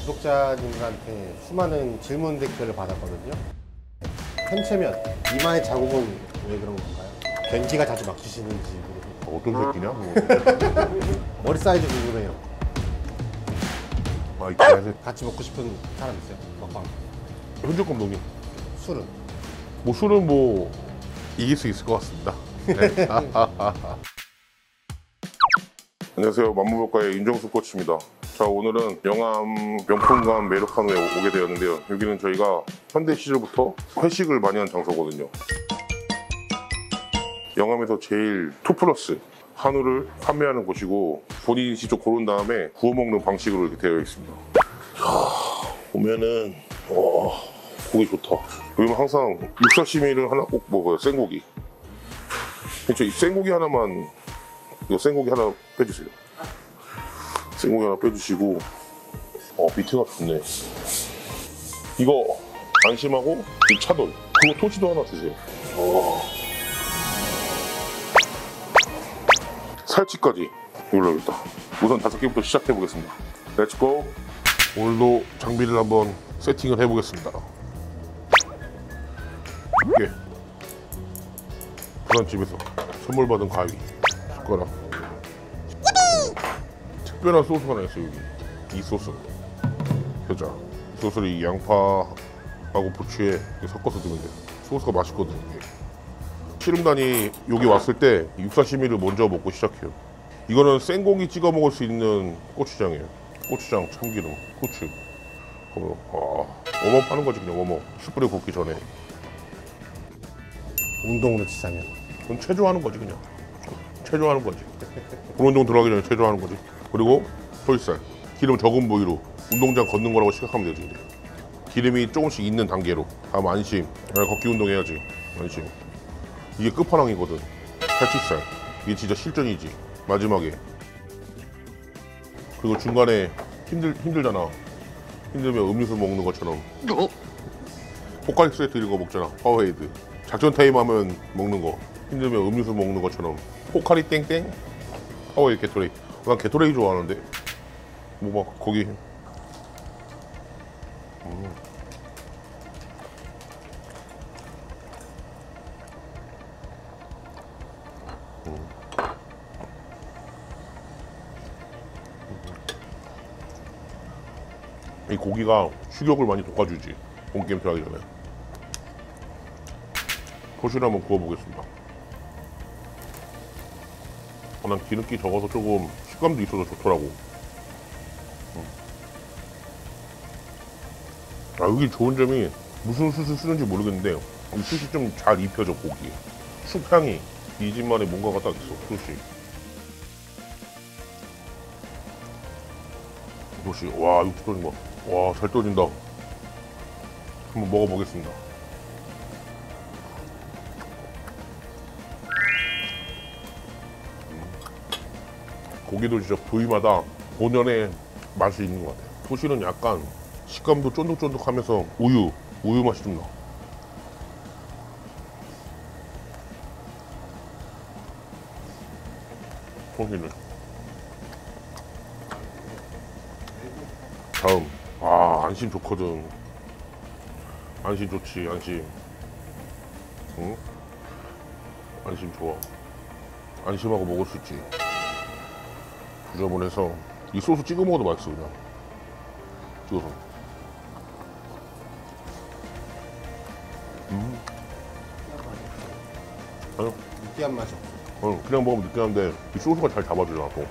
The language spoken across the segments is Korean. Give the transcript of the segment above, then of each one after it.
구독자님들한테 수많은 질문 댓글을 받았거든요. 햄채면 이마의 자국은 왜 그런 건가요? 변기가 자주 막히시는지 어떤 새끼냐? 머리 사이즈 궁금해요. 아, 이렇게 같이 먹고 싶은 사람 있어요? 먹방. 현재 감독님. 술은? 뭐 술은 뭐 이길 수 있을 것 같습니다. 네. 안녕하세요. 만무백과의 윤정수 코치입니다. 자, 오늘은 영암 명품관 매력한우에 오게 되었는데요. 여기는 저희가 현대 시절부터 회식을 많이 하는 장소거든요. 영암에서 제일 투플러스 한우를 판매하는 곳이고, 본인이 직접 고른 다음에 구워 먹는 방식으로 이렇게 되어 있습니다. 보면은 고기 좋다. 여기는 항상 육사시미를 하나 꼭 먹어요. 생고기. 이 생고기 하나만, 이거 생고기 하나 빼주세요. 생고기 하나 빼주시고, 밑에가 좋네. 이거 안심하고 이 차돌, 그거 토시도 하나 드세요. 살치까지 올라오겠다. 우선 5개부터 시작해 보겠습니다. 렛츠고. 오늘도 장비를 한번 세팅을 해 보겠습니다. 이게 부산집에서 선물 받은 가위, 숟가락. 특별한 소스가 하나 있어요. 여기 이 소스, 겨자. 이 소스를 이 양파하고 부추에 섞어서 넣으면 돼요. 소스가 맛있거든요. 이게. 씨름단이 여기 왔을 때 육사시미를 먼저 먹고 시작해요. 이거는 생고기 찍어 먹을 수 있는 고추장이에요. 고추장, 참기름, 후추. 어머 파는 거지 그냥. 어머 숯불에 굽기 전에. 운동으로 치자면 그건 체조하는 거지 그냥. 체조하는 거지. 운동 들어가기 전에 체조하는 거지. 그리고 토이살, 기름 적은 부위로 운동장 걷는 거라고 생각하면 되지. 기름이 조금씩 있는 단계로. 다음 안심. 걷기 운동 해야지. 안심. 이게 끝판왕이거든. 살치살. 이게 진짜 실전이지. 마지막에. 그리고 중간에 힘들잖아. 힘들면 음료수 먹는 것처럼. 포카리 스웨트 이런 거 먹잖아. 파워헤이드. 작전 타임 하면 먹는 거. 힘들면 음료수 먹는 것처럼. 포카리 땡땡. 파워헤이드 게토레이. 난 게토레이 좋아하는데. 뭐 막 거기. 이 고기가 식욕을 많이 돋궈주지. 본게임 들어가기 전에. 토시를 한번 구워보겠습니다. 난 기름기 적어서 조금 식감도 있어서 좋더라고. 여기 좋은 점이 무슨 숯을 쓰는지 모르겠는데 이 숯이 좀 잘 입혀져. 고기 숯향이 이 집만의 뭔가가 딱 있어. 숯이. 숯이. 와 이거 떨어진 거. 와 잘 떨어진다. 한번 먹어보겠습니다. 고기도 진짜 부위마다 본연의 맛이 있는 것 같아요. 토시는 약간 식감도 쫀득쫀득하면서 우유 맛이 좀 나. 토시는. 다음. 안심 좋거든. 안심 좋지. 안심. 응? 안심 좋아. 안심하고 먹을 수 있지. 부저분해서 이 소스 찍어 먹어도 맛있어. 그냥 찍어서. 아니요. 느끼한 맛이 없어. 그냥 먹으면 느끼한데 이 소스가 잘 잡아주잖아 또.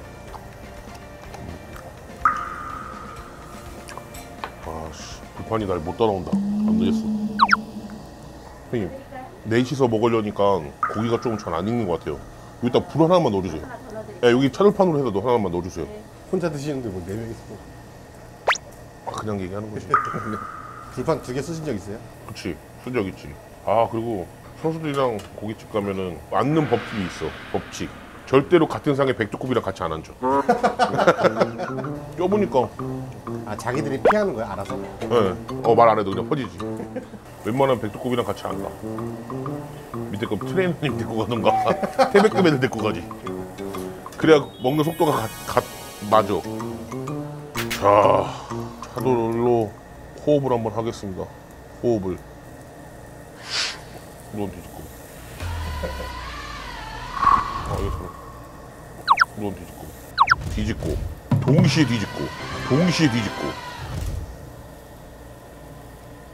불판이 날 못 따라온다. 안 되겠어. 형님, 넷이서 먹으려니까 고기가 조금 잘 안 익는 것 같아요. 여기다 불 하나만 넣어주세요. 야, 여기 차돌판으로 해서 하나만 넣어주세요. 혼자 드시는데 뭐 4명이서 그냥 얘기하는 거지. 불판 2개 쓰신 적 있어요? 그치, 쓴 적 있지. 그리고 선수들이랑 고깃집 가면은 앉는 법칙이 있어. 법칙. 절대로 같은 상에 백두급이랑 같이 안 앉아. 껴보니까. 자기들이 피하는 거야, 알아서? 네. 말 안 해도 그냥 퍼지지. 웬만하면 백두급이랑 같이 안 가. 밑에 급 트레이너님 데리고 가던가 태백급 애들 데리고 가지. 그래야 먹는 속도가 맞아. 자, 사돌로 호흡을 한번 하겠습니다. 호흡을. 이건 뒤집고. 이거 이건 뒤집고. 뒤집고. 동시에 뒤집고. 동시에 뒤집고.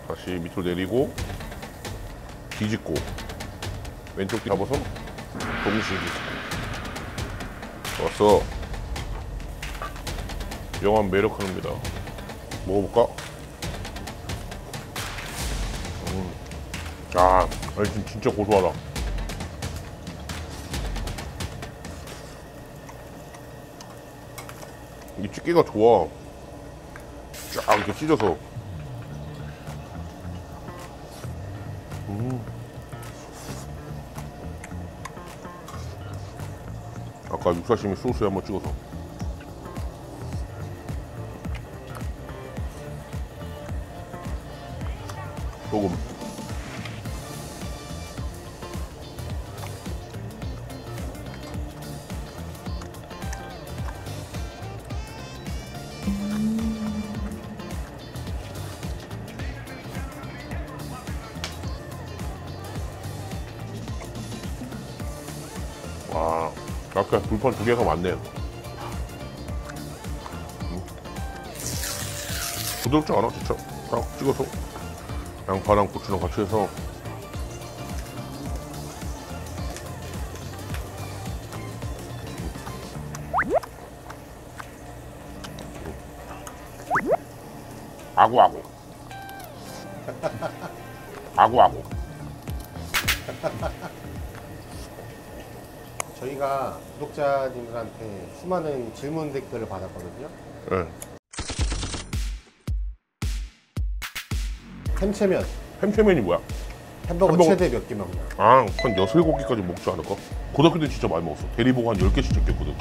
다시 밑으로 내리고. 뒤집고. 왼쪽 뒤 잡아서 동시에 뒤집고. 좋았어. 영한 매력 하나입니다. 먹어볼까? 아니 지금 진짜 고소하다. 이 집게가 좋아. 쫙 이렇게 찢어서. 아까 육사시미 소스에 한번 찍어서. 소금. 와, 아까 불판 2개가 많네요. 부드럽지 않아, 진짜. 딱 찍어서 양파랑 고추랑 같이 해서. 아구아구. 아구아구. 저희가 구독자님들한테 수많은 질문 댓글을 받았거든요. 네. 햄채면, 햄채면이 뭐야? 햄버거 최대 몇 개 먹나? 한 6, 7개까지 먹지 않을까? 고등학교 때 진짜 많이 먹었어. 대리보고 한 10개씩 시켰거든.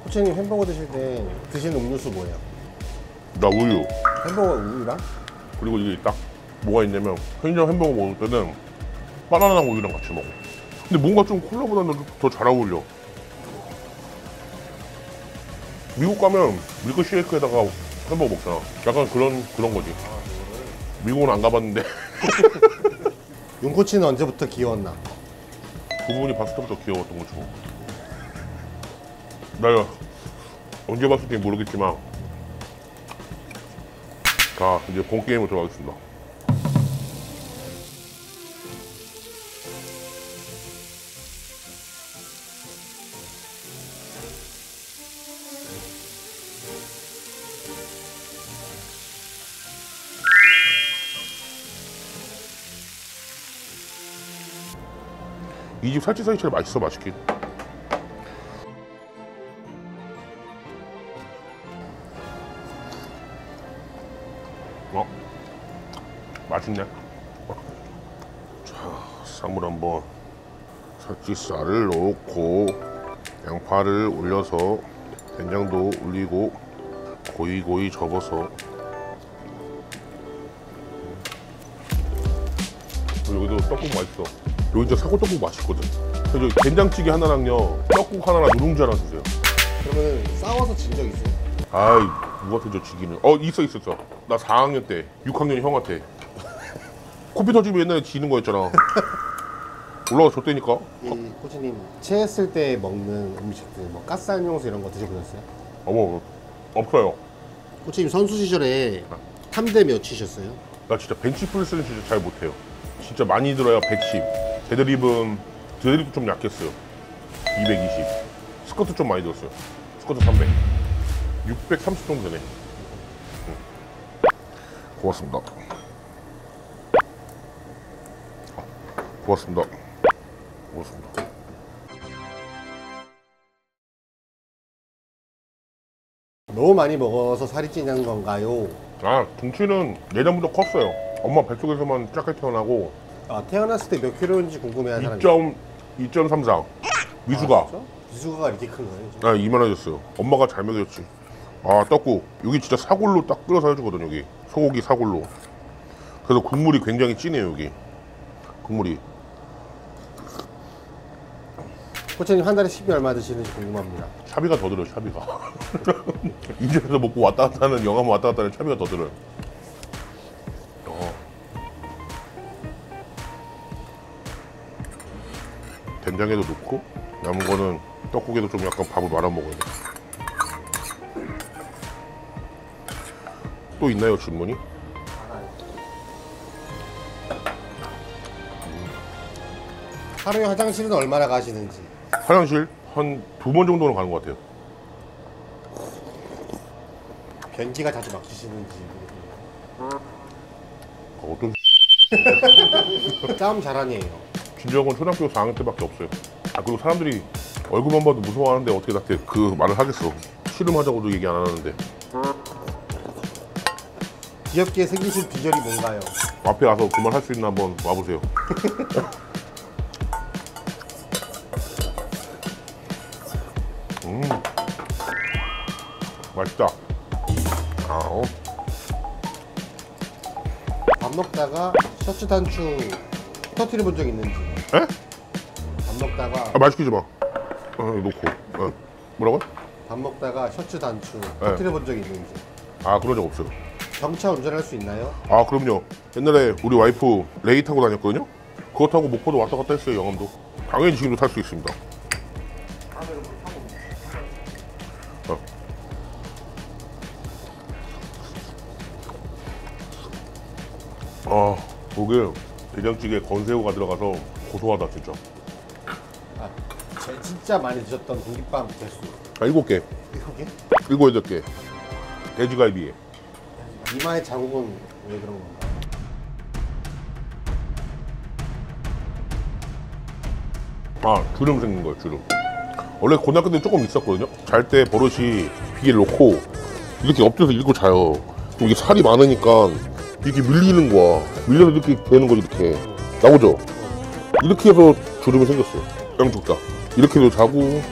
코치님 햄버거 드실 때 드시는 음료수 뭐예요? 나 우유. 햄버거 우유랑? 그리고 이게 딱 뭐가 있냐면 편의점 햄버거 먹을 때는 바나나랑 우유랑 같이 먹어. 근데 뭔가 좀 콜라보다는 더 잘 어울려. 미국 가면 밀크 쉐이크에다가 햄버거 먹잖아. 약간 그런 거지. 미국은 안 가봤는데. 윤코치는 언제부터 귀여웠나? 그 부분이 봤을 때부터 귀여웠던 거죠. 나 언제 봤을지 모르겠지만. 자, 이제 본 게임으로 들어가겠습니다. 이 집 살치살이 제일 맛있어, 맛있긴. 맛있네. 자, 쌈을 한번 살치살을 넣고 양파를 올려서 된장도 올리고 고이고이 접어서. 여기도 떡국 맛있어. 여기 진짜 사골 떡국 맛있거든. 그래서 된장찌개 하나랑요 떡국 하나랑 누룽지 하나 주세요. 그러면 싸워서 진 적 있어요? 아이, 누가 저 지기는. 있었어. 나 4학년 때 6학년 형한테 코피 터지면 옛날에 지는 거였잖아. 올라가 줬다니까. 이 코치님 체했을 때 먹는 음식들 뭐 가스알용수 이런 거 드셔보셨어요? 어머, 없어요. 코치님 선수 시절에 탐대 몇 치셨어요? 나 진짜 벤치프레스는 진짜 잘 못해요. 진짜 많이 들어야 110. 데드립도 좀 약했어요. 220. 스쿼트 좀 많이 들었어요. 스쿼트 300. 630 정도 되네. 고맙습니다. 고맙습니다. 고맙습니다. 너무 많이 먹어서 살이 찌는 건가요? 등치는 예전부터 컸어요. 엄마 뱃속에서만 작게 태어나고. 태어났을 때 몇 킬로인지 궁금해하는 사람이 2.34. 미수가. 진짜? 미수가가 이렇게 큰 거예요? 이만해졌어요. 엄마가 잘 먹였지. 떡국. 여기 진짜 사골로 딱 끓여서 해주거든, 여기. 소고기 사골로. 그래서 국물이 굉장히 진해요, 여기. 국물이. 코치님 한 달에 식비 얼마 드시는지 궁금합니다. 차비가 더 들어요, 차비가. 인천에서 먹고 왔다 갔다 하는, 영암 왔다 갔다 하는 차비가 더 들어요. 된장에도 넣고 남은 거는 떡국에도 좀 약간 밥을 말아 먹어야 돼. 또 있나요, 질문이? 하루에 화장실은 얼마나 가시는지. 화장실 한 2번 정도는 가는 것 같아요. 변기가 자주 막히시는지. 어떤 싸움 잘하네요. 진정은 초등학교 4학년 때밖에 없어요. 아, 그리고 사람들이 얼굴만 봐도 무서워하는데 어떻게 나한테 그 말을 하겠어. 씨름하자고도 얘기 안 하는데. 귀엽게 생기신 비결이 뭔가요? 앞에 가서 그 말 할 수 있나 한번 와보세요. 맛있다. 밥 먹다가 셔츠 단추 터트려 본 적 있는지. 에? 밥 먹다가 아, 말 시키지 마. 놓고. 뭐라고? 밥 먹다가 셔츠 단추 터트려 본 적 있는지. 아, 그런 적 없어요. 경차 운전할 수 있나요? 아, 그럼요. 옛날에 우리 와이프 레이 타고 다녔거든요. 그거 타고 목포도 왔다 갔다 했어요, 영암도. 당연히 지금도 탈 수 있습니다. 거기에 된장찌개에 건새우가 들어가서 고소하다, 진짜. 아, 진짜 많이 드셨던 공깃밥 개수. 7개, 7개? 7, 8개. 돼지갈비에. 이마에 자국은 왜 그런 건가? 주름 생긴 거예요, 주름. 원래 고등학교 때 조금 있었거든요. 잘 때 버릇이 비계를 놓고 이렇게 엎드려서 읽고 자요. 그럼 이게 살이 많으니까 이렇게 밀리는 거야. 밀려서 이렇게 되는 거지, 이렇게. 나오죠? 이렇게 해서 주름이 생겼어요. 양쪽 다. 이렇게도 자고,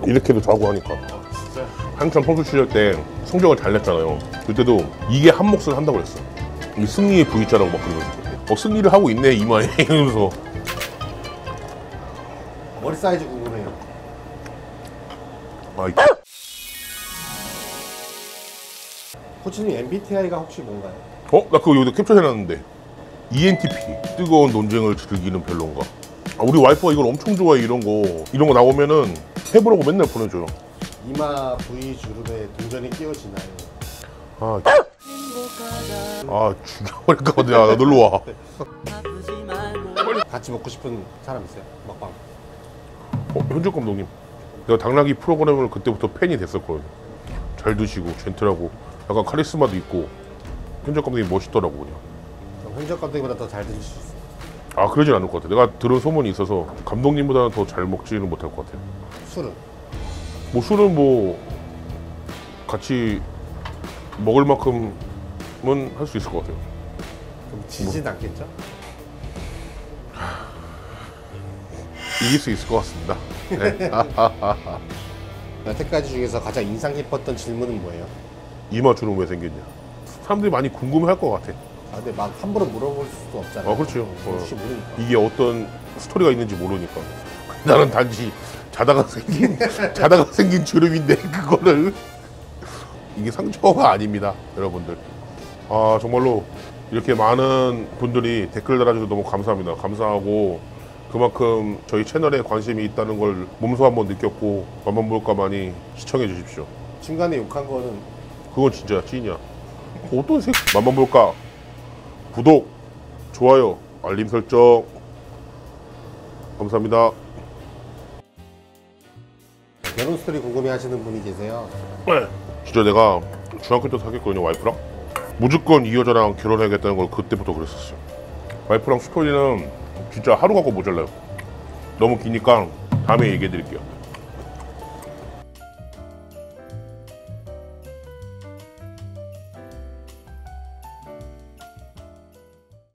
이렇게도 자고 하니까. 진짜? 한참 선수 시절 때 성적을 잘 냈잖아요. 그때도 이게 한 몫을 한다고 그랬어. 이 승리의 V자라고 막 그러면서. 승리를 하고 있네, 이마에. 이러면서. 머리 사이즈 궁금해요. 코치님 MBTI가 혹시 뭔가요? 나 그거 여기다 캡처해놨는데. ENTP. 뜨거운 논쟁을 즐기는 별론가. 우리 와이프가 이걸 엄청 좋아해, 이런 거 나오면은 해보라고 맨날 보내줘요. 이마 부위 주름에 동전이 끼워지나요? 죽여버릴까 보다. 야, 나 놀러 와. 같이 먹고 싶은 사람 있어요? 먹방. 현정 감독님. 내가 당나귀 프로그램을 그때부터 팬이 됐었거든요. 잘 드시고, 젠틀하고, 약간 카리스마도 있고, 현정 감독님 멋있더라고, 그냥. 그럼 현적 감독님보다 더 잘 드실 수 있어요. 그러진 않을 것 같아. 내가 들은 소문이 있어서 감독님보다는 더 잘 먹지는 못할 것 같아요. 술은? 술은 같이 먹을 만큼은 할 수 있을 것 같아요. 그럼 지진 않겠죠? 이길 수 있을 것 같습니다. 네. 여태까지 중에서 가장 인상 깊었던 질문은 뭐예요? 이마 주름 왜 생겼냐? 사람들이 많이 궁금해할 것 같아. 근데 막 함부로 물어볼 수도 없잖아요. 그렇죠. 혹시 모르니까. 이게 어떤 스토리가 있는지 모르니까. 나는 단지 자다가 생긴 주름인데 그거를 이게 상처가 아닙니다, 여러분들. 정말로 이렇게 많은 분들이 댓글 달아주셔서 너무 감사합니다. 감사하고 그만큼 저희 채널에 관심이 있다는 걸 몸소 한번 느꼈고 만만볼까 많이 시청해 주십시오. 중간에 욕한 거는 그건 진짜 찐이야. 어떤 만만볼까 구독, 좋아요, 알림 설정 감사합니다. 결혼 스토리 궁금해 하시는 분이 계세요. 진짜 내가 중학교 때 사귀었거든요, 와이프랑. 무조건 이 여자랑 결혼해야겠다는 걸 그때부터 그랬었어요. 와이프랑 스토리는 진짜 하루 갖고 모자라요. 너무 기니까 다음에 얘기해 드릴게요.